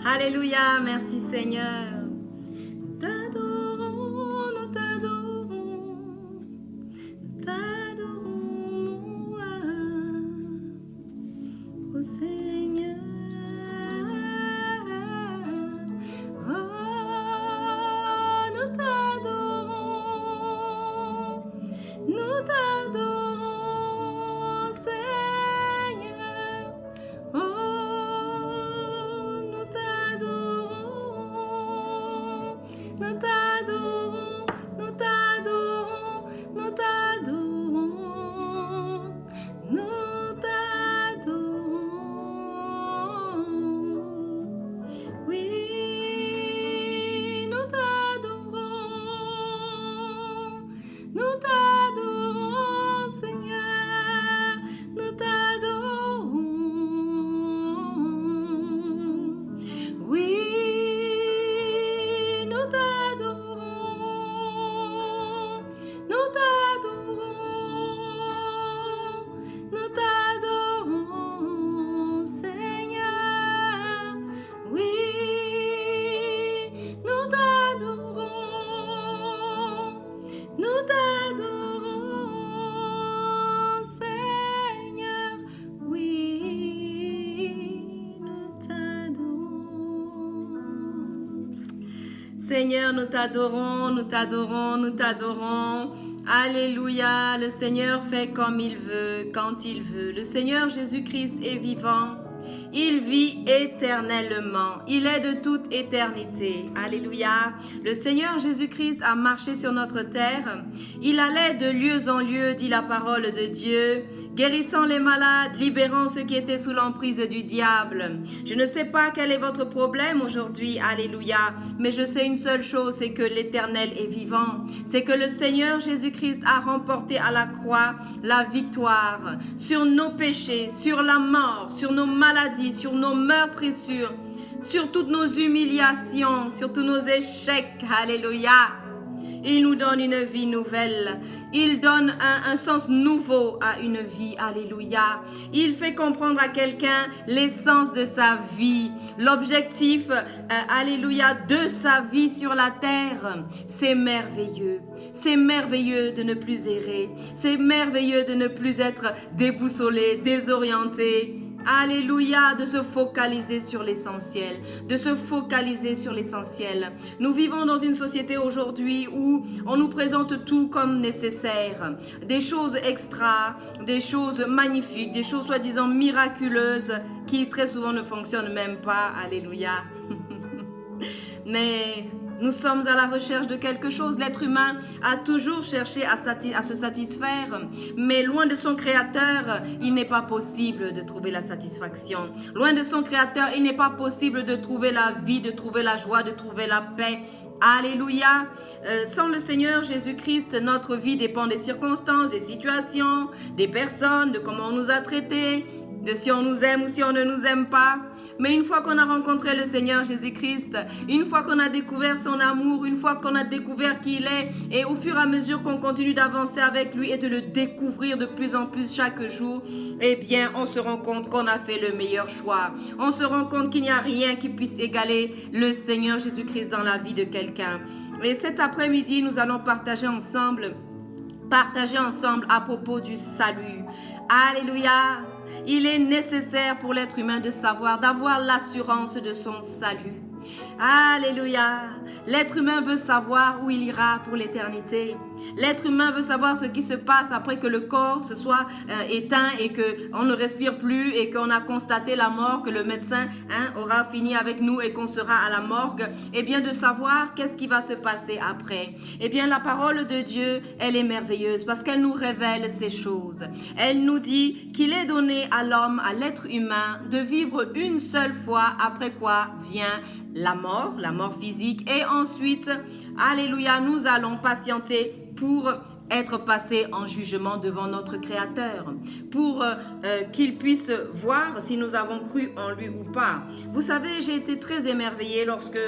Alléluia, merci Seigneur. T'adorons, nous t'adorons, nous t'adorons, mon roi, ô Seigneur. Oh, nous t'adorons, Seigneur. Oh, nous t'adorons, nous t'adorons, nous t'adorons, nous t'adorons, nous t'adorons. Oui, nous t'adorons, Seigneur, nous t'adorons. Oui, nous t'adorons, nous t'adorons, nous t'adorons, Seigneur. Oui, nous t'adorons, Seigneur. Oui, nous t'adorons. Seigneur, nous t'adorons, nous t'adorons, nous t'adorons. Alléluia, le Seigneur fait comme il veut, quand il veut. Le Seigneur Jésus-Christ est vivant. Il vit éternellement. Il est de toute éternité. Alléluia. Le Seigneur Jésus-Christ a marché sur notre terre. Il allait de lieu en lieu, dit la parole de Dieu, guérissant les malades, libérant ceux qui étaient sous l'emprise du diable. Je ne sais pas quel est votre problème aujourd'hui. Alléluia. Mais je sais une seule chose, c'est que l'Éternel est vivant. C'est que le Seigneur Jésus-Christ a remporté à la croix la victoire sur nos péchés, sur la mort, sur nos maladies, sur nos meurtrissures, sur toutes nos humiliations, sur tous nos échecs. Alléluia. Il nous donne une vie nouvelle. Il donne un sens nouveau à une vie. Alléluia. Il fait comprendre à quelqu'un l'essence de sa vie. L'objectif, alléluia, de sa vie sur la terre. C'est merveilleux. C'est merveilleux de ne plus errer. C'est merveilleux de ne plus être déboussolé, désorienté. Alléluia, de se focaliser sur l'essentiel, de se focaliser sur l'essentiel. Nous vivons dans une société aujourd'hui où on nous présente tout comme nécessaire. Des choses extra, des choses magnifiques, des choses soi-disant miraculeuses qui très souvent ne fonctionnent même pas. Alléluia. Mais nous sommes à la recherche de quelque chose. L'être humain a toujours cherché à se satisfaire, mais loin de son Créateur, il n'est pas possible de trouver la satisfaction. Loin de son Créateur, il n'est pas possible de trouver la vie, de trouver la joie, de trouver la paix. Alléluia. Sans le Seigneur Jésus-Christ, notre vie dépend des circonstances, des situations, des personnes, de comment on nous a traités, de si on nous aime ou si on ne nous aime pas. Mais une fois qu'on a rencontré le Seigneur Jésus-Christ, une fois qu'on a découvert son amour, une fois qu'on a découvert qui il est, et au fur et à mesure qu'on continue d'avancer avec lui et de le découvrir de plus en plus chaque jour, eh bien, on se rend compte qu'on a fait le meilleur choix. On se rend compte qu'il n'y a rien qui puisse égaler le Seigneur Jésus-Christ dans la vie de quelqu'un. Et cet après-midi, nous allons partager ensemble à propos du salut. Alléluia. Il est nécessaire pour l'être humain de savoir, d'avoir l'assurance de son salut. Alléluia. L'être humain veut savoir où il ira pour l'éternité. L'être humain veut savoir ce qui se passe après que le corps se soit éteint et qu'on ne respire plus et qu'on a constaté la mort, que le médecin aura fini avec nous et qu'on sera à la morgue. Eh bien, de savoir qu'est-ce qui va se passer après. Eh bien, la parole de Dieu, elle est merveilleuse parce qu'elle nous révèle ces choses. Elle nous dit qu'il est donné à l'homme, à l'être humain, de vivre une seule fois, après quoi vient la mort physique. Et ensuite, alléluia, nous allons patienter pour être passé en jugement devant notre Créateur, pour qu'il puisse voir si nous avons cru en lui ou pas. Vous savez, j'ai été très émerveillée lorsque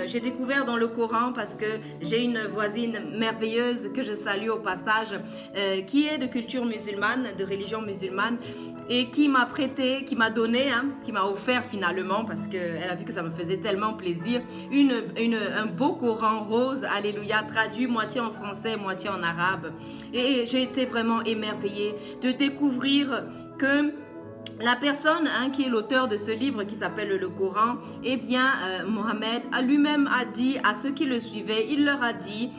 j'ai découvert dans le Coran, parce que j'ai une voisine merveilleuse que je salue au passage, qui est de culture musulmane, de religion musulmane, et qui m'a prêté, qui m'a donné, qui m'a offert finalement, parce qu'elle a vu que ça me faisait tellement plaisir, un beau Coran rose, alléluia, traduit moitié en français, moitié en arabe. Et j'ai été vraiment émerveillée de découvrir que la personne qui est l'auteur de ce livre qui s'appelle le Coran, eh bien, Mohammed lui-même a dit à ceux qui le suivaient, il leur a dit,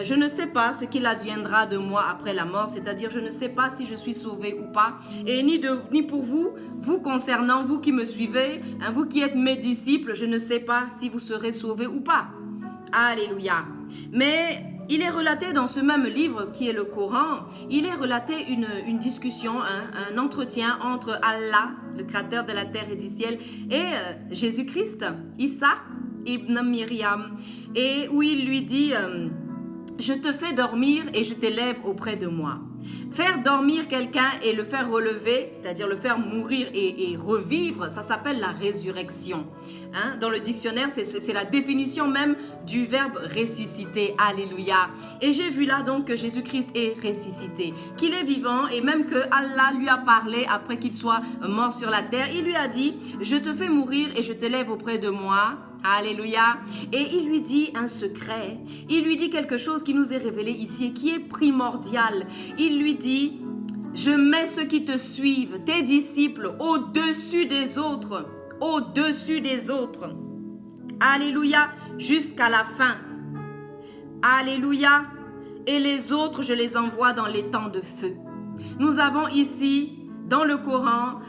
je ne sais pas ce qu'il adviendra de moi après la mort, c'est-à-dire je ne sais pas si je suis sauvé ou pas, et ni pour vous, vous concernant, vous qui me suivez, vous qui êtes mes disciples, je ne sais pas si vous serez sauvés ou pas. Alléluia. Mais il est relaté dans ce même livre qui est le Coran, il est relaté une discussion, un entretien entre Allah, le créateur de la terre et du ciel, et Jésus-Christ, Isa ibn Myriam, et où il lui dit, je te fais dormir et je t'élève auprès de moi. Faire dormir quelqu'un et le faire relever, c'est-à-dire le faire mourir et revivre, ça s'appelle la résurrection. Dans le dictionnaire, c'est la définition même du verbe ressusciter. Alléluia. Et j'ai vu là donc que Jésus-Christ est ressuscité, qu'il est vivant, et même que Allah lui a parlé après qu'il soit mort sur la terre. Il lui a dit, je te fais mourir et je t'élève auprès de moi. Alléluia. Et il lui dit un secret. Il lui dit quelque chose qui nous est révélé ici et qui est primordial. Il lui dit, je mets ceux qui te suivent, tes disciples, au-dessus des autres. Au-dessus des autres. Alléluia. Jusqu'à la fin. Alléluia. Et les autres, je les envoie dans les temps de feu. Nous avons ici, dans le Coran,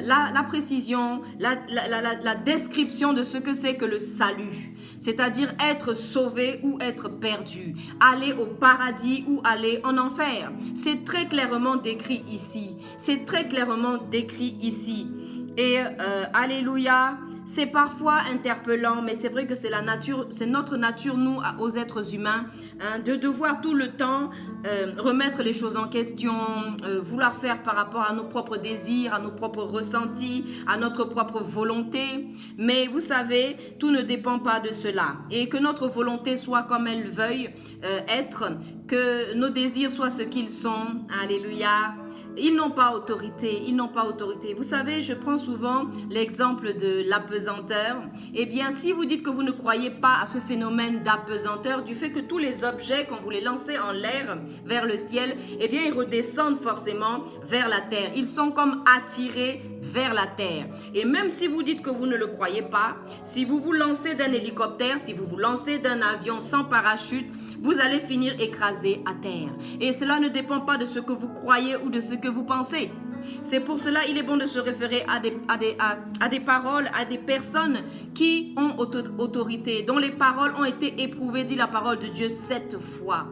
la précision, la description de ce que c'est que le salut. C'est-à-dire être sauvé ou être perdu, aller au paradis ou aller en enfer. C'est très clairement décrit ici. C'est très clairement décrit ici. Et alléluia, c'est parfois interpellant, mais c'est vrai que c'est notre nature, nous, aux êtres humains, de devoir tout le temps remettre les choses en question, vouloir faire par rapport à nos propres désirs, à nos propres ressentis, à notre propre volonté. Mais vous savez, tout ne dépend pas de cela. Et que notre volonté soit comme elle veuille être, que nos désirs soient ce qu'ils sont. Alléluia. Ils n'ont pas autorité, ils n'ont pas autorité. Vous savez, je prends souvent l'exemple de l'apesanteur. Eh bien, si vous dites que vous ne croyez pas à ce phénomène d'apesanteur, du fait que tous les objets, quand vous les lancez en l'air vers le ciel, eh bien, ils redescendent forcément vers la terre. Ils sont comme attirés vers la terre. Et même si vous dites que vous ne le croyez pas, si vous vous lancez d'un hélicoptère, si vous vous lancez d'un avion sans parachute, vous allez finir écrasé à terre. Et cela ne dépend pas de ce que vous croyez ou de ce que vous pensez. C'est pour cela il est bon de se référer à des paroles, à des personnes qui ont autorité, dont les paroles ont été éprouvées, dit la parole de Dieu 7 fois.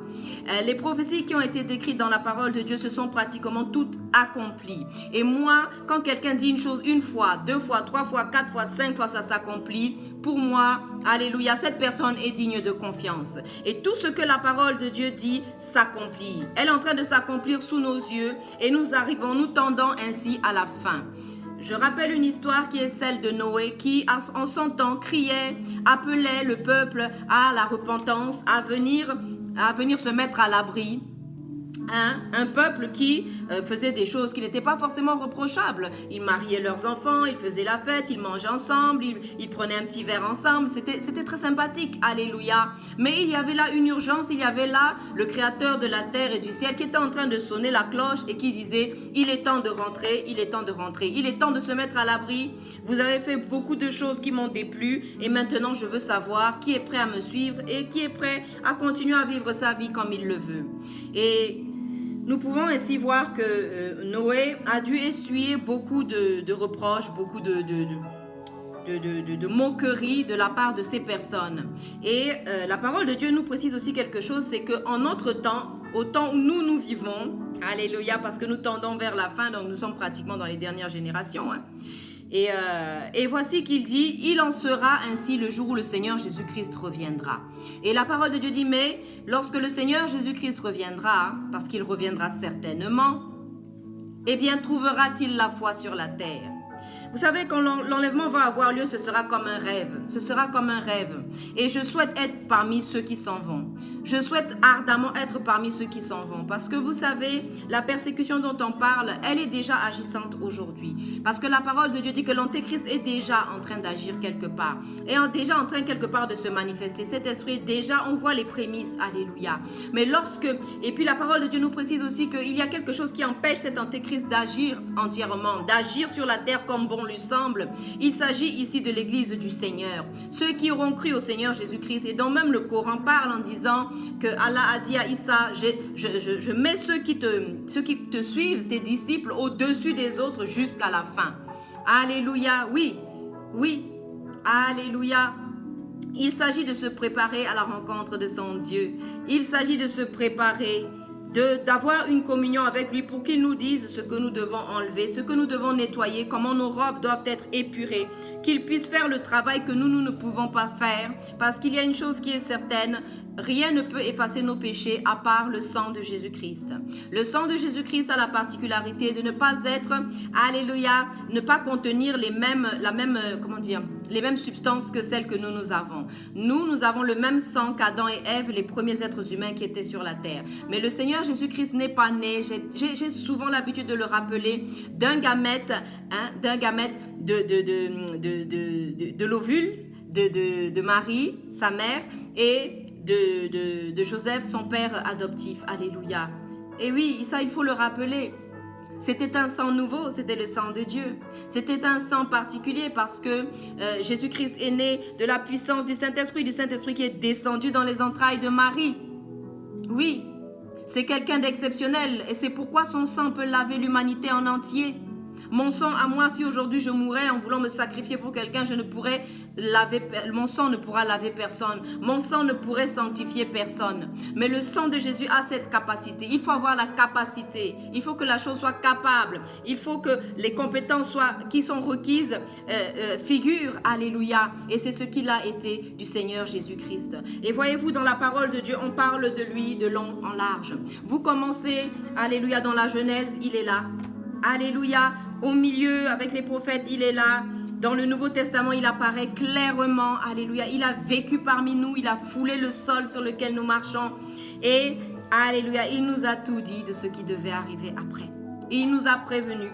Les prophéties qui ont été décrites dans la parole de Dieu se sont pratiquement toutes accomplies. Et moi, quand quelqu'un dit une chose une fois, 2 fois, 3 fois, 4 fois, 5 fois, ça s'accomplit. Pour moi, alléluia, cette personne est digne de confiance. Et tout ce que la parole de Dieu dit s'accomplit. Elle est en train de s'accomplir sous nos yeux et nous tendons ainsi à la fin. Je rappelle une histoire qui est celle de Noé qui, en son temps, criait, appelait le peuple à la repentance, à venir se mettre à l'abri. Un peuple qui faisait des choses qui n'étaient pas forcément reprochables. Ils mariaient leurs enfants, ils faisaient la fête, ils mangeaient ensemble, ils prenaient un petit verre ensemble. C'était très sympathique, alléluia. Mais il y avait là une urgence, il y avait là le créateur de la terre et du ciel qui était en train de sonner la cloche et qui disait, il est temps de rentrer, il est temps de rentrer, il est temps de se mettre à l'abri. Vous avez fait beaucoup de choses qui m'ont déplu et maintenant je veux savoir qui est prêt à me suivre et qui est prêt à continuer à vivre sa vie comme il le veut. Et nous pouvons ainsi voir que Noé a dû essuyer beaucoup de reproches, beaucoup de moqueries de la part de ces personnes. Et la parole de Dieu nous précise aussi quelque chose, c'est qu'en notre temps, au temps où nous vivons, alléluia, parce que nous tendons vers la fin, donc nous sommes pratiquement dans les dernières générations, Et voici qu'il dit, il en sera ainsi le jour où le Seigneur Jésus-Christ reviendra. Et la parole de Dieu dit, mais lorsque le Seigneur Jésus-Christ reviendra, parce qu'il reviendra certainement, eh bien trouvera-t-il la foi sur la terre? Vous savez, quand l'enlèvement va avoir lieu, ce sera comme un rêve. Ce sera comme un rêve. Et je souhaite être parmi ceux qui s'en vont. Je souhaite ardemment être parmi ceux qui s'en vont. Parce que vous savez, la persécution dont on parle, elle est déjà agissante aujourd'hui. Parce que la parole de Dieu dit que l'Antéchrist est déjà en train d'agir quelque part. Et déjà en train quelque part de se manifester. Cet esprit, déjà, on voit les prémices. Alléluia. Mais et puis la parole de Dieu nous précise aussi qu'il y a quelque chose qui empêche cet Antéchrist d'agir entièrement, d'agir sur la terre comme bon lui semble. Il s'agit ici de l'église du Seigneur. Ceux qui auront cru au Seigneur Jésus-Christ, et dont même le Coran parle en disant que Allah a dit à Issa, je mets ceux qui te suivent, tes disciples, au-dessus des autres jusqu'à la fin. Alléluia, oui, alléluia. Il s'agit de se préparer à la rencontre de son Dieu. Il s'agit de se préparer, d'avoir une communion avec lui pour qu'il nous dise ce que nous devons enlever, ce que nous devons nettoyer, comment nos robes doivent être épurées, qu'il puisse faire le travail que nous ne pouvons pas faire, parce qu'il y a une chose qui est certaine, rien ne peut effacer nos péchés à part le sang de Jésus-Christ. Le sang de Jésus-Christ a la particularité de ne pas être, alléluia, ne pas contenir les mêmes substances que celles que nous avons. Nous avons le même sang qu'Adam et Ève, les premiers êtres humains qui étaient sur la terre. Mais le Seigneur Jésus-Christ n'est pas né, j'ai souvent l'habitude de le rappeler, d'un gamète de l'ovule de Marie, sa mère, et de Joseph, son père adoptif. Alléluia. Et oui, ça il faut le rappeler. C'était un sang nouveau, c'était le sang de Dieu. C'était un sang particulier parce que Jésus-Christ est né de la puissance du Saint-Esprit qui est descendu dans les entrailles de Marie. Oui, c'est quelqu'un d'exceptionnel et c'est pourquoi son sang peut laver l'humanité en entier. Mon sang à moi, si aujourd'hui je mourais en voulant me sacrifier pour quelqu'un, mon sang ne pourra laver personne. Mon sang ne pourrait sanctifier personne. Mais le sang de Jésus a cette capacité. Il faut avoir la capacité. Il faut que la chose soit capable. Il faut que les compétences qui sont requises figurent. Alléluia. Et c'est ce qu'il a été du Seigneur Jésus-Christ. Et voyez-vous, dans la parole de Dieu, on parle de lui de long en large. Vous commencez, alléluia, dans la Genèse, il est là. Alléluia. Au milieu, avec les prophètes, il est là. Dans le Nouveau Testament, il apparaît clairement. Alléluia. Il a vécu parmi nous. Il a foulé le sol sur lequel nous marchons. Et, alléluia, il nous a tout dit de ce qui devait arriver après. Et il nous a prévenus.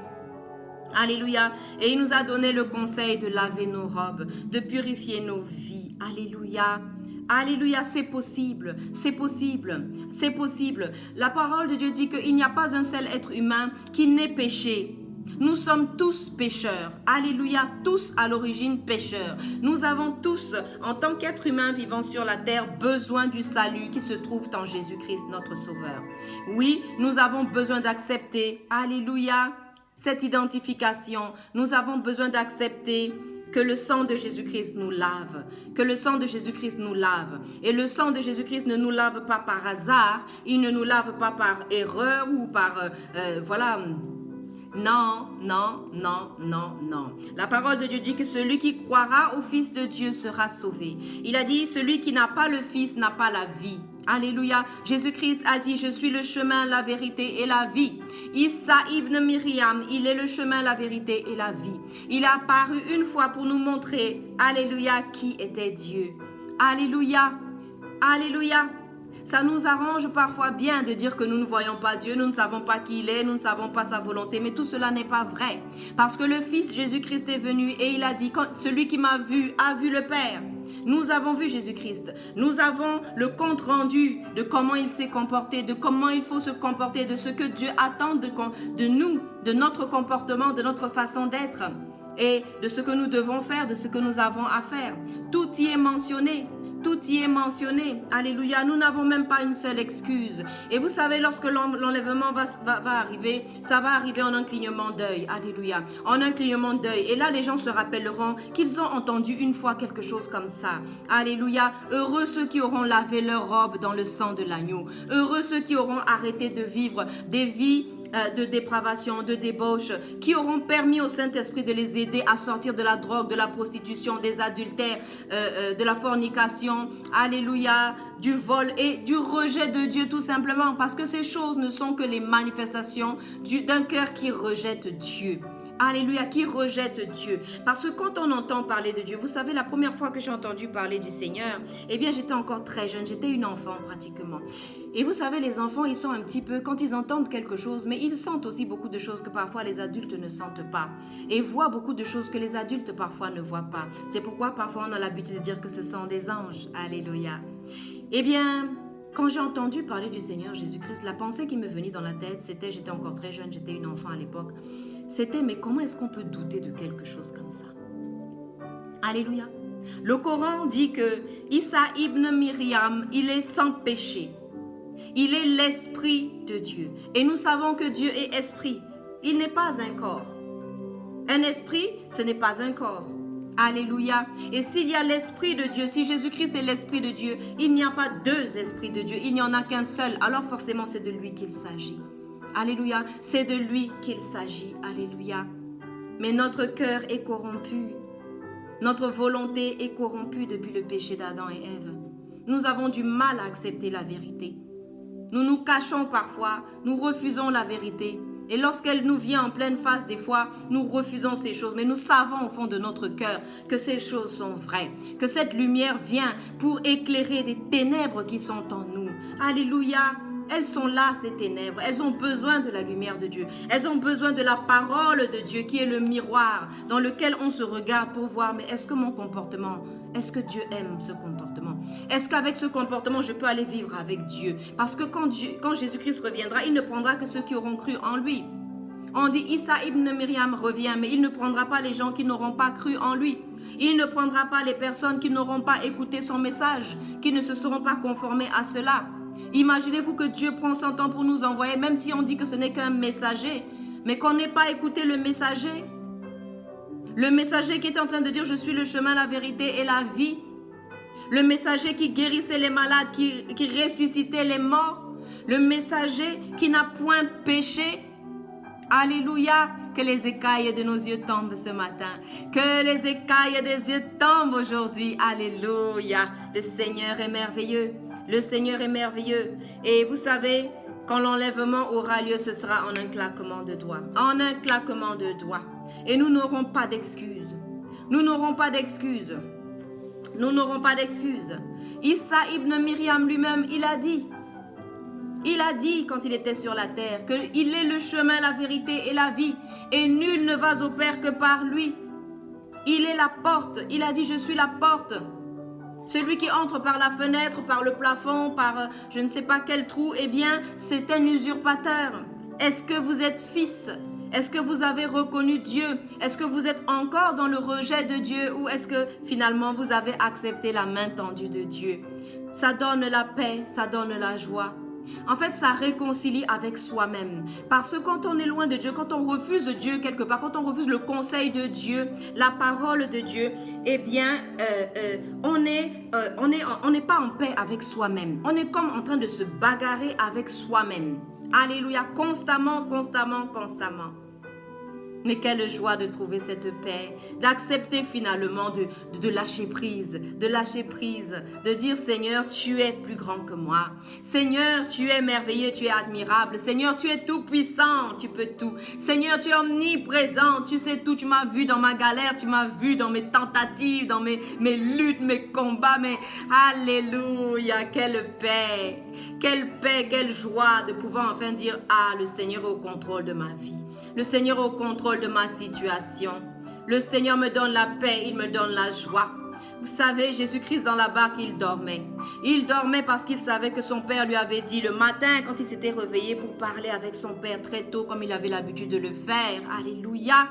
Alléluia. Et il nous a donné le conseil de laver nos robes, de purifier nos vies. Alléluia. Alléluia, c'est possible, c'est possible, c'est possible. La parole de Dieu dit qu'il n'y a pas un seul être humain qui n'ait péché. Nous sommes tous pécheurs. Alléluia, tous à l'origine pécheurs. Nous avons tous, en tant qu'êtres humains vivant sur la terre, besoin du salut qui se trouve en Jésus-Christ, notre Sauveur. Oui, nous avons besoin d'accepter, alléluia, cette identification. Nous avons besoin d'accepter que le sang de Jésus-Christ nous lave, que le sang de Jésus-Christ nous lave. Et le sang de Jésus-Christ ne nous lave pas par hasard, il ne nous lave pas par erreur ou par, Non. La parole de Dieu dit que celui qui croira au Fils de Dieu sera sauvé. Il a dit, celui qui n'a pas le Fils n'a pas la vie. Alléluia. Jésus-Christ a dit, je suis le chemin, la vérité et la vie. Issa ibn Myriam, il est le chemin, la vérité et la vie. Il est apparu une fois pour nous montrer, alléluia, qui était Dieu. Alléluia. Alléluia. Ça nous arrange parfois bien de dire que nous ne voyons pas Dieu, nous ne savons pas qui il est, nous ne savons pas sa volonté, mais tout cela n'est pas vrai. Parce que le Fils Jésus-Christ est venu et il a dit, celui qui m'a vu a vu le Père. Nous avons vu Jésus-Christ. Nous avons le compte rendu de comment il s'est comporté, de comment il faut se comporter, de ce que Dieu attend de nous, de notre comportement, de notre façon d'être et de ce que nous devons faire, de ce que nous avons à faire. Tout y est mentionné. Tout y est mentionné. Alléluia. Nous n'avons même pas une seule excuse. Et vous savez, lorsque l'enlèvement va arriver, ça va arriver en un clignement d'œil. Alléluia. En un clignement d'œil. Et là, les gens se rappelleront qu'ils ont entendu une fois quelque chose comme ça. Alléluia. Heureux ceux qui auront lavé leur robe dans le sang de l'agneau. Heureux ceux qui auront arrêté de vivre des vies, de dépravation, de débauche, qui auront permis au Saint-Esprit de les aider à sortir de la drogue, de la prostitution, des adultères, de la fornication, alléluia, du vol et du rejet de Dieu tout simplement, parce que ces choses ne sont que les manifestations d'un cœur qui rejette Dieu. Alléluia, qui rejette Dieu. Parce que quand on entend parler de Dieu, vous savez, la première fois que j'ai entendu parler du Seigneur, eh bien, j'étais encore très jeune, j'étais une enfant pratiquement. Et vous savez, les enfants, ils sont un petit peu, quand ils entendent quelque chose, mais ils sentent aussi beaucoup de choses que parfois les adultes ne sentent pas. Et voient beaucoup de choses que les adultes parfois ne voient pas. C'est pourquoi parfois on a l'habitude de dire que ce sont des anges. Alléluia. Eh bien, quand j'ai entendu parler du Seigneur Jésus-Christ, la pensée qui me venait dans la tête, c'était, j'étais encore très jeune, j'étais une enfant à l'époque, c'était, mais comment est-ce qu'on peut douter de quelque chose comme ça? Alléluia. Le Coran dit que Isa ibn Myriam, il est sans péché. Il est l'esprit de Dieu. Et nous savons que Dieu est esprit. Il n'est pas un corps. Un esprit, ce n'est pas un corps. Alléluia. Et s'il y a l'esprit de Dieu, si Jésus-Christ est l'esprit de Dieu, il n'y a pas deux esprits de Dieu. Il n'y en a qu'un seul. Alors forcément, c'est de lui qu'il s'agit. Alléluia. C'est de lui qu'il s'agit. Alléluia. Mais notre cœur est corrompu. Notre volonté est corrompue depuis le péché d'Adam et Ève. Nous avons du mal à accepter la vérité. Nous nous cachons parfois, nous refusons la vérité. Et lorsqu'elle nous vient en pleine face, des fois, nous refusons ces choses. Mais nous savons au fond de notre cœur que ces choses sont vraies. Que cette lumière vient pour éclairer des ténèbres qui sont en nous. Alléluia. Elles sont là, ces ténèbres. Elles ont besoin de la lumière de Dieu. Elles ont besoin de la parole de Dieu qui est le miroir dans lequel on se regarde pour voir, mais est-ce que mon comportement, est-ce que Dieu aime ce comportement? Est-ce qu'avec ce comportement, je peux aller vivre avec Dieu? Parce que quand Jésus-Christ reviendra, il ne prendra que ceux qui auront cru en lui. On dit Isa ibn Myriam revient, mais il ne prendra pas les gens qui n'auront pas cru en lui. Il ne prendra pas les personnes qui n'auront pas écouté son message, qui ne se seront pas conformées à cela. Imaginez-vous que Dieu prend son temps pour nous envoyer, même si on dit que ce n'est qu'un messager, mais qu'on n'ait pas écouté le messager. Le messager qui est en train de dire « Je suis le chemin, la vérité et la vie ». Le messager qui guérissait les malades, qui ressuscitait les morts. Le messager qui n'a point péché. Alléluia. Que les écailles de nos yeux tombent ce matin. Que les écailles des yeux tombent aujourd'hui. Alléluia. Le Seigneur est merveilleux. Le Seigneur est merveilleux. Et vous savez, quand l'enlèvement aura lieu, ce sera en un claquement de doigts. En un claquement de doigts. Et nous n'aurons pas d'excuses. Nous n'aurons pas d'excuses. Nous n'aurons pas d'excuses. Isa ibn Myriam lui-même, il a dit quand il était sur la terre qu'il est le chemin, la vérité et la vie. Et nul ne va au Père que par lui. Il est la porte. Il a dit, je suis la porte. Celui qui entre par la fenêtre, par le plafond, par je ne sais pas quel trou, eh bien, c'est un usurpateur. Est-ce que vous êtes fils? Est-ce que vous avez reconnu Dieu? Est-ce que vous êtes encore dans le rejet de Dieu? Ou est-ce que finalement vous avez accepté la main tendue de Dieu? Ça donne la paix, ça donne la joie. En fait, ça réconcilie avec soi-même. Parce que quand on est loin de Dieu, quand on refuse Dieu quelque part, quand on refuse le conseil de Dieu, la parole de Dieu, eh bien, on n'est pas en paix avec soi-même. On est comme en train de se bagarrer avec soi-même. Alléluia, constamment, constamment, constamment. Mais quelle joie de trouver cette paix, d'accepter finalement de lâcher prise, de dire Seigneur, tu es plus grand que moi. Seigneur, tu es merveilleux, tu es admirable. Seigneur, tu es tout puissant, tu peux tout. Seigneur, tu es omniprésent, tu sais tout. Tu m'as vu dans ma galère, tu m'as vu dans mes tentatives, dans mes luttes, mes combats. Mais alléluia, quelle paix, quelle joie de pouvoir enfin dire ah, le Seigneur est au contrôle de ma vie. Le Seigneur est au contrôle de ma situation. Le Seigneur me donne la paix, il me donne la joie. Vous savez, Jésus-Christ dans la barque, il dormait. Il dormait parce qu'il savait que son Père lui avait dit le matin quand il s'était réveillé pour parler avec son Père très tôt comme il avait l'habitude de le faire. Alléluia.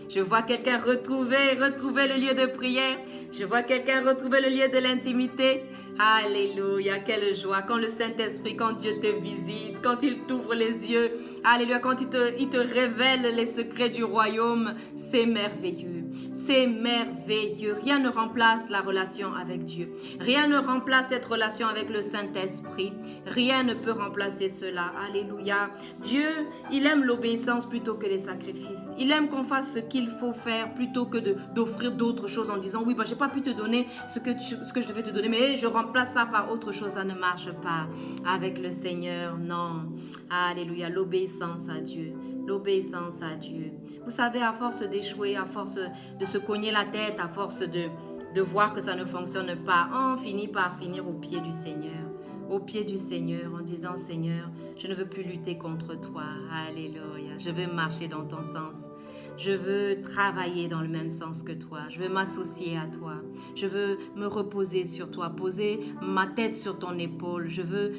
Je vois quelqu'un retrouver le lieu de prière. Je vois quelqu'un retrouver le lieu de l'intimité. Alléluia, quelle joie. Quand le Saint-Esprit, quand Dieu te visite, quand il t'ouvre les yeux. Alléluia, quand il te révèle les secrets du royaume. C'est merveilleux. C'est merveilleux. Rien ne remplace la relation avec Dieu. Rien ne remplace cette relation avec le Saint-Esprit. Rien ne peut remplacer cela. Alléluia. Dieu, il aime l'obéissance plutôt que les sacrifices. Il aime qu'on fasse ce qu'il faut faire plutôt que d'offrir d'autres choses en disant, oui, je n'ai pas pu te donner ce que je devais te donner, mais je remplace ça par autre chose. Ça ne marche pas avec le Seigneur. Non. Alléluia. L'obéissance à Dieu. L'obéissance à Dieu. Vous savez, à force d'échouer, à force de se cogner la tête, à force de voir que ça ne fonctionne pas, on finit par finir au pied du Seigneur. Au pied du Seigneur en disant, Seigneur, je ne veux plus lutter contre toi. Alléluia. Je veux marcher dans ton sens. Je veux travailler dans le même sens que toi. Je veux m'associer à toi. Je veux me reposer sur toi, poser ma tête sur ton épaule. Je veux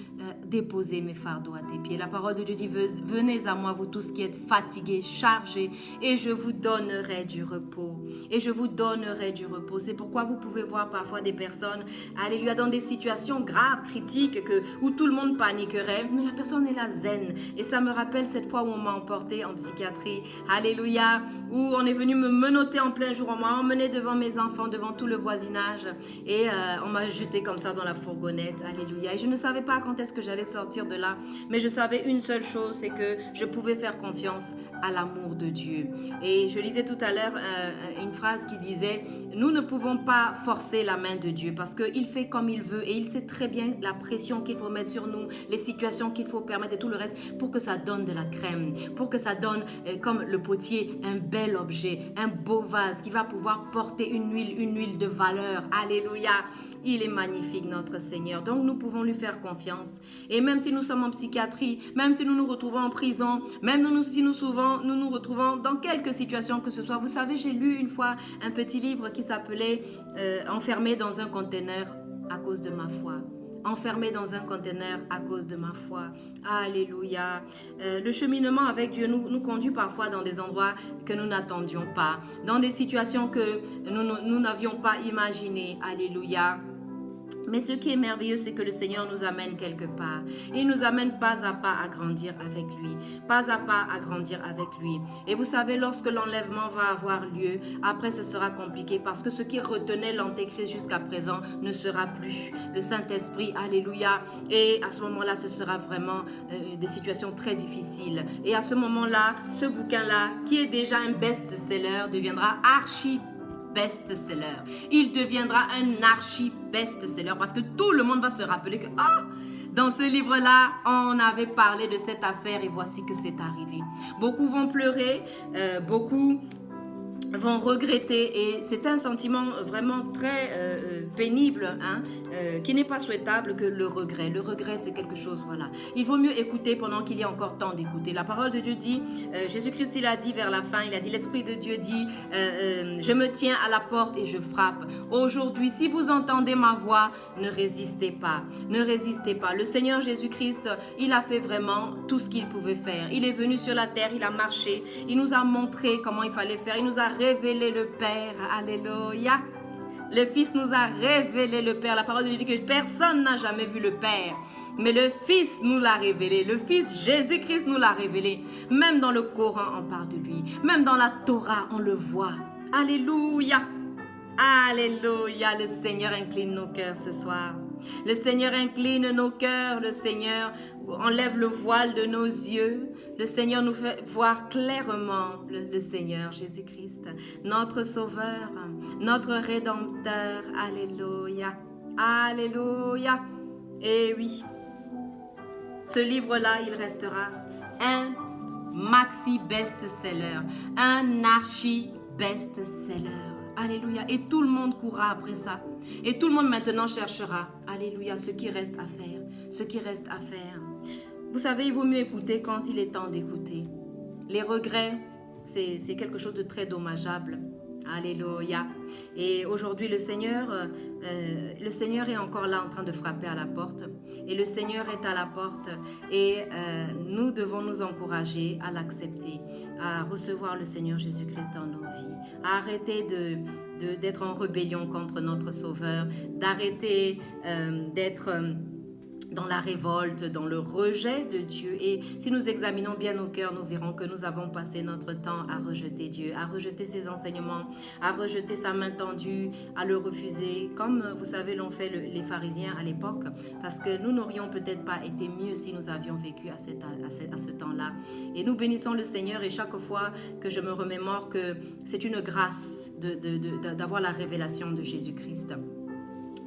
déposer mes fardeaux à tes pieds. La parole de Dieu dit, venez à moi, vous tous qui êtes fatigués, chargés, et je vous donnerai du repos. Et je vous donnerai du repos. C'est pourquoi vous pouvez voir parfois des personnes, alléluia, dans des situations graves, critiques, où tout le monde paniquerait, mais la personne est là zen. Et ça me rappelle cette fois où on m'a emporté en psychiatrie. Alléluia. Où on est venu me menotter en plein jour, on m'a emmené devant mes enfants, devant tout le voisinage et on m'a jeté comme ça dans la fourgonnette, alléluia. Et je ne savais pas quand est-ce que j'allais sortir de là, mais je savais une seule chose, c'est que je pouvais faire confiance à l'amour de Dieu. Et je lisais tout à l'heure une phrase qui disait, nous ne pouvons pas forcer la main de Dieu parce qu'il fait comme il veut et il sait très bien la pression qu'il faut mettre sur nous, les situations qu'il faut permettre et tout le reste pour que ça donne de la crème, pour que ça donne comme le potier, un bel objet, un beau vase qui va pouvoir porter une huile de valeur. Alléluia. Il est magnifique, notre Seigneur. Donc, nous pouvons lui faire confiance. Et même si nous sommes en psychiatrie, même si nous nous retrouvons en prison, même si nous nous retrouvons dans quelques situations que ce soit. Vous savez, j'ai lu une fois un petit livre qui s'appelait Enfermé dans un conteneur à cause de ma foi. Enfermé dans un conteneur à cause de ma foi. Alléluia. Le cheminement avec Dieu nous conduit parfois dans des endroits que nous n'attendions pas, dans des situations que nous n'avions pas imaginées. Alléluia. Mais ce qui est merveilleux, c'est que le Seigneur nous amène quelque part. Il nous amène pas à pas à grandir avec lui. Pas à pas à grandir avec lui. Et vous savez, lorsque l'enlèvement va avoir lieu, après ce sera compliqué parce que ce qui retenait l'antéchrist jusqu'à présent ne sera plus. Le Saint-Esprit, alléluia. Et à ce moment-là, ce sera vraiment des situations très difficiles. Et à ce moment-là, ce bouquin-là, qui est déjà un best-seller, deviendra best-seller. Il deviendra un archi-best-seller parce que tout le monde va se rappeler que dans ce livre-là, on avait parlé de cette affaire et voici que c'est arrivé. Beaucoup vont pleurer, beaucoup vont regretter et c'est un sentiment vraiment très pénible, qui n'est pas souhaitable que le regret. Le regret, c'est quelque chose, voilà. Il vaut mieux écouter pendant qu'il y a encore temps d'écouter. La parole de Dieu dit, Jésus-Christ, il a dit vers la fin, il a dit, l'Esprit de Dieu dit, je me tiens à la porte et je frappe. Aujourd'hui, si vous entendez ma voix, ne résistez pas. Ne résistez pas. Le Seigneur Jésus-Christ, il a fait vraiment tout ce qu'il pouvait faire. Il est venu sur la terre, il a marché, il nous a montré comment il fallait faire, il nous a révélé le Père. Alléluia. Le Fils nous a révélé le Père. La parole de Dieu dit que personne n'a jamais vu le Père. Mais le Fils nous l'a révélé. Le Fils Jésus-Christ nous l'a révélé. Même dans le Coran, on parle de lui. Même dans la Torah, on le voit. Alléluia. Alléluia. Le Seigneur incline nos cœurs ce soir. Le Seigneur incline nos cœurs. Le Seigneur enlève le voile de nos yeux. Le Seigneur nous fait voir clairement le Seigneur Jésus-Christ, notre Sauveur, notre Rédempteur. Alléluia. Alléluia. Et oui, ce livre-là, il restera un maxi best-seller, un archi best-seller. Alléluia. Et tout le monde courra après ça. Et tout le monde maintenant cherchera. Alléluia. Ce qui reste à faire. Ce qui reste à faire. Vous savez, il vaut mieux écouter quand il est temps d'écouter. Les regrets, c'est quelque chose de très dommageable. Alléluia. Et aujourd'hui, le Seigneur est encore là en train de frapper à la porte. Et le Seigneur est à la porte. Et nous devons nous encourager à l'accepter, à recevoir le Seigneur Jésus-Christ dans nos vies, à arrêter d'être en rébellion contre notre Sauveur, d'arrêter d'être dans la révolte, dans le rejet de Dieu. Et si nous examinons bien nos cœurs, nous verrons que nous avons passé notre temps à rejeter Dieu, à rejeter ses enseignements, à rejeter sa main tendue, à le refuser, comme vous savez l'ont fait les pharisiens à l'époque, parce que nous n'aurions peut-être pas été mieux si nous avions vécu à ce temps-là. Et nous bénissons le Seigneur, et chaque fois que je me remémore que c'est une grâce d'avoir la révélation de Jésus-Christ.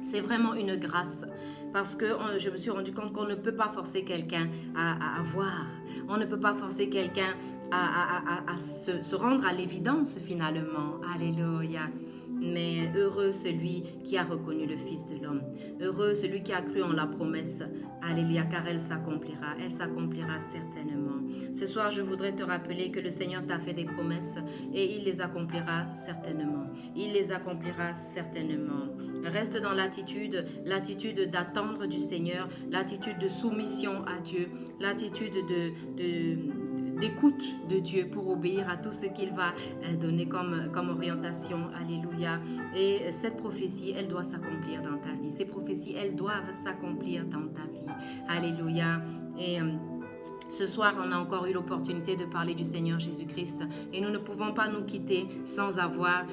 C'est vraiment une grâce, parce que je me suis rendu compte qu'on ne peut pas forcer quelqu'un à voir. On ne peut pas forcer quelqu'un à se rendre à l'évidence finalement. Alléluia. Mais heureux celui qui a reconnu le Fils de l'homme. Heureux celui qui a cru en la promesse. Alléluia, car elle s'accomplira. Elle s'accomplira certainement. Ce soir, je voudrais te rappeler que le Seigneur t'a fait des promesses et il les accomplira certainement. Il les accomplira certainement. Reste dans l'attitude d'attendre du Seigneur, l'attitude de soumission à Dieu, l'attitude d'écoute de Dieu pour obéir à tout ce qu'il va donner comme orientation. Alléluia. Et cette prophétie, elle doit s'accomplir dans ta vie. Ces prophéties, elles doivent s'accomplir dans ta vie. Alléluia. Et ce soir, on a encore eu l'opportunité de parler du Seigneur Jésus-Christ et nous ne pouvons pas nous quitter sans avoir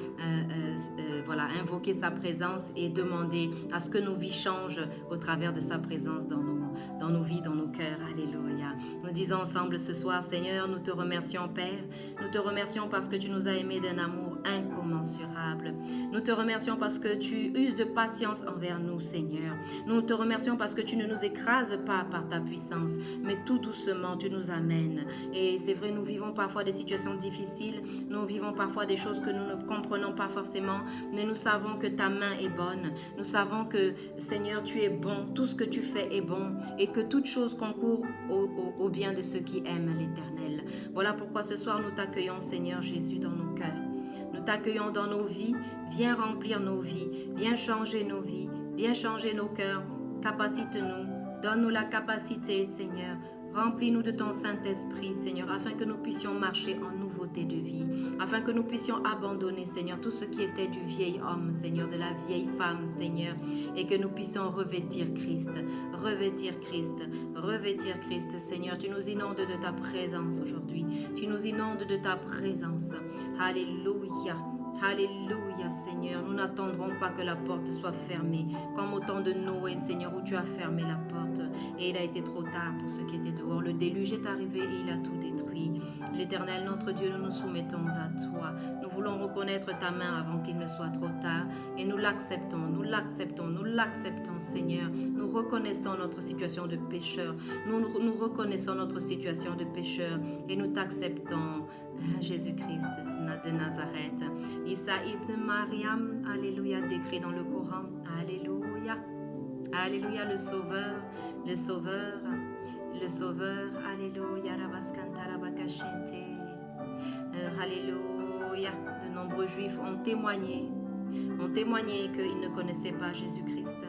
invoqué sa présence et demander à ce que nos vies changent au travers de sa présence dans nos vies, dans nos cœurs. Alléluia. Nous disons ensemble ce soir, Seigneur, nous te remercions, Père. Nous te remercions parce que tu nous as aimés d'un amour incommensurable. Nous te remercions parce que tu uses de patience envers nous, Seigneur. Nous te remercions parce que tu ne nous écrases pas par ta puissance, mais tout doucement, tu nous amènes. Et c'est vrai, nous vivons parfois des situations difficiles, nous vivons parfois des choses que nous ne comprenons pas forcément, mais nous savons que ta main est bonne. Nous savons que, Seigneur, tu es bon, tout ce que tu fais est bon et que toute chose concourt au bien de ceux qui aiment l'Éternel. Voilà pourquoi ce soir, nous t'accueillons, Seigneur Jésus, dans nos cœurs. Nous t'accueillons dans nos vies. Viens remplir nos vies. Viens changer nos vies. Viens changer nos cœurs. Capacite-nous. Donne-nous la capacité, Seigneur. Remplis-nous de ton Saint-Esprit, Seigneur, afin que nous puissions marcher en nouveauté de vie, afin que nous puissions abandonner, Seigneur, tout ce qui était du vieil homme, Seigneur, de la vieille femme, Seigneur, et que nous puissions revêtir Christ, revêtir Christ, revêtir Christ, Seigneur. Tu nous inondes de ta présence aujourd'hui. Tu nous inondes de ta présence. Alléluia. Alléluia, Seigneur. Nous n'attendrons pas que la porte soit fermée, comme au temps de Noé, Seigneur, où tu as fermé la porte. Et il a été trop tard pour ceux qui étaient dehors. Le déluge est arrivé et il a tout détruit. L'Éternel, notre Dieu, nous nous soumettons à toi. Nous voulons reconnaître ta main avant qu'il ne soit trop tard. Et nous l'acceptons, nous l'acceptons, nous l'acceptons, Seigneur. Nous reconnaissons notre situation de pécheur. Nous reconnaissons notre situation de pécheur. Et nous t'acceptons, Jésus-Christ de Nazareth. Isa ibn Mariam, alléluia, décrit dans le Coran. Alléluia. Alléluia, le Sauveur, le Sauveur, le Sauveur. Alléluia, alléluia. De nombreux Juifs ont témoigné qu'ils ne connaissaient pas Jésus-Christ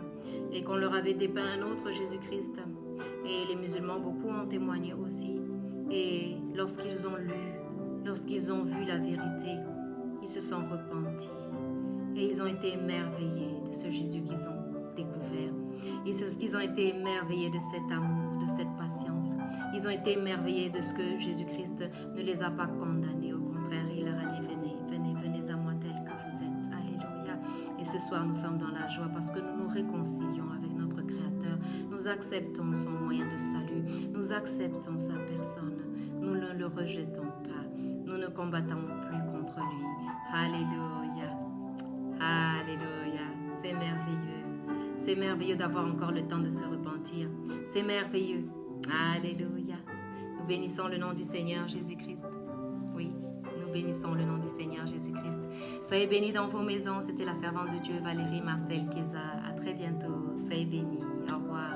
et qu'on leur avait dépeint un autre Jésus-Christ. Et les musulmans, beaucoup ont témoigné aussi. Et lorsqu'ils ont lu, lorsqu'ils ont vu la vérité, ils se sont repentis et ils ont été émerveillés de ce Jésus qu'ils ont découvert. Ils ont été émerveillés de cet amour, de cette patience. Ils ont été émerveillés de ce que Jésus-Christ ne les a pas condamnés. Au contraire, il leur a dit, venez, venez, venez à moi tel que vous êtes. Alléluia. Et ce soir, nous sommes dans la joie parce que nous nous réconcilions avec notre Créateur. Nous acceptons son moyen de salut. Nous acceptons sa personne. Nous ne le rejetons pas. Nous ne combattons plus contre lui. Alléluia. Alléluia. C'est merveilleux. C'est merveilleux d'avoir encore le temps de se repentir. C'est merveilleux. Alléluia. Nous bénissons le nom du Seigneur Jésus-Christ. Oui, nous bénissons le nom du Seigneur Jésus-Christ. Soyez bénis dans vos maisons. C'était la servante de Dieu Valérie Marcel Keza. À très bientôt. Soyez bénis. Au revoir.